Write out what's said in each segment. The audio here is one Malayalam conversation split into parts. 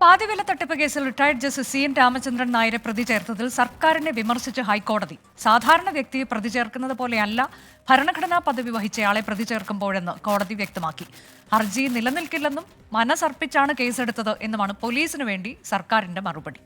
പാതിവില തട്ടിപ്പ് കേസിൽ റിട്ടയർഡ് ജസ്റ്റിസ് CN രാമചന്ദ്രൻ നായരെ പ്രതി ചേർത്തതിൽ സർക്കാരിനെ വിമർശിച്ച് ഹൈക്കോടതി. സാധാരണ വ്യക്തിയെ പ്രതി ചേർക്കുന്നത് പോലെയല്ല ഭരണഘടനാ പദവി വഹിച്ചയാളെ പ്രതി ചേർക്കുമ്പോഴെന്ന് കോടതി വ്യക്തമാക്കി. ഹർജി നിലനിൽക്കില്ലെന്നും മനസ്സർപ്പിച്ചാണ് കേസെടുത്തത് എന്നുമാണ് പോലീസിനു വേണ്ടി സർക്കാരിന്റെ മറുപടി.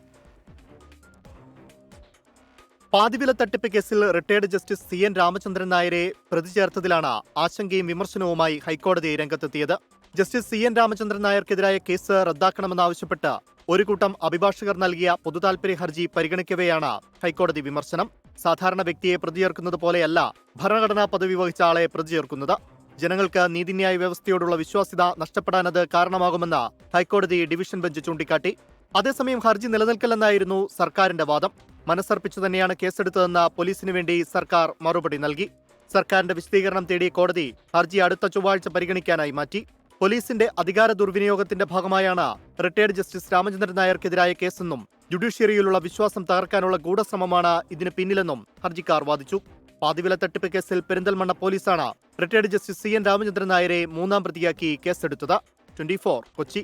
പാതിവില തട്ടിപ്പ് കേസിൽ റിട്ടയർഡ് ജസ്റ്റിസ് CN രാമചന്ദ്രൻ നായരെ പ്രതി ചേർത്തതിലാണ് ആശങ്കയും വിമർശനവുമായി ഹൈക്കോടതി രംഗത്തെത്തിയത്. ജസ്റ്റിസ് CN രാമചന്ദ്രൻ നായർക്കെതിരായ കേസ് റദ്ദാക്കണമെന്നാവശ്യപ്പെട്ട് ഒരു കൂട്ടം അഭിഭാഷകർ നൽകിയ പൊതുതാൽപര്യ ഹർജി പരിഗണിക്കവെയാണ് ഹൈക്കോടതി വിമർശനം. സാധാരണ വ്യക്തിയെ പ്രതി ചേർക്കുന്നത് പോലെയല്ല ഭരണഘടനാ പദവി വഹിച്ച ആളെ പ്രതി ചേർക്കുന്നത്. ജനങ്ങൾക്ക് നീതിന്യായ വ്യവസ്ഥയോടുള്ള വിശ്വാസ്യത നഷ്ടപ്പെടാനത് കാരണമാകുമെന്ന് ഹൈക്കോടതി ഡിവിഷൻ ബെഞ്ച് ചൂണ്ടിക്കാട്ടി. അതേസമയം ഹർജി നിലനിൽക്കില്ലെന്നായിരുന്നു സർക്കാരിന്റെ വാദം. മനസ്സർപ്പിച്ചു തന്നെയാണ് കേസെടുത്തതെന്ന് പോലീസിനു വേണ്ടി സർക്കാർ മറുപടി നൽകി. സർക്കാരിന്റെ വിശദീകരണം തേടിയ കോടതി ഹർജി അടുത്ത ചൊവ്വാഴ്ച പരിഗണിക്കാനായി മാറ്റി. പോലീസിന്റെ അധികാര ദുർവിനിയോഗത്തിന്റെ ഭാഗമായാണ് റിട്ടയർഡ് ജസ്റ്റിസ് രാമചന്ദ്രൻ നായർക്കെതിരായ കേസെന്നും ജുഡീഷ്യറിയിലുള്ള വിശ്വാസം തകർക്കാനുള്ള ഗൂഢശ്രമമാണ് ഇതിന് പിന്നിലെന്നും ഹർജിക്കാർ വാദിച്ചു. പാതിവില തട്ടിപ്പ് കേസിൽ പെരിന്തൽമണ്ണ പോലീസാണ് റിട്ടയർഡ് ജസ്റ്റിസ് CN രാമചന്ദ്രൻ നായരെ മൂന്നാം പ്രതിയാക്കി കേസെടുത്തത്. 24 കൊച്ചി.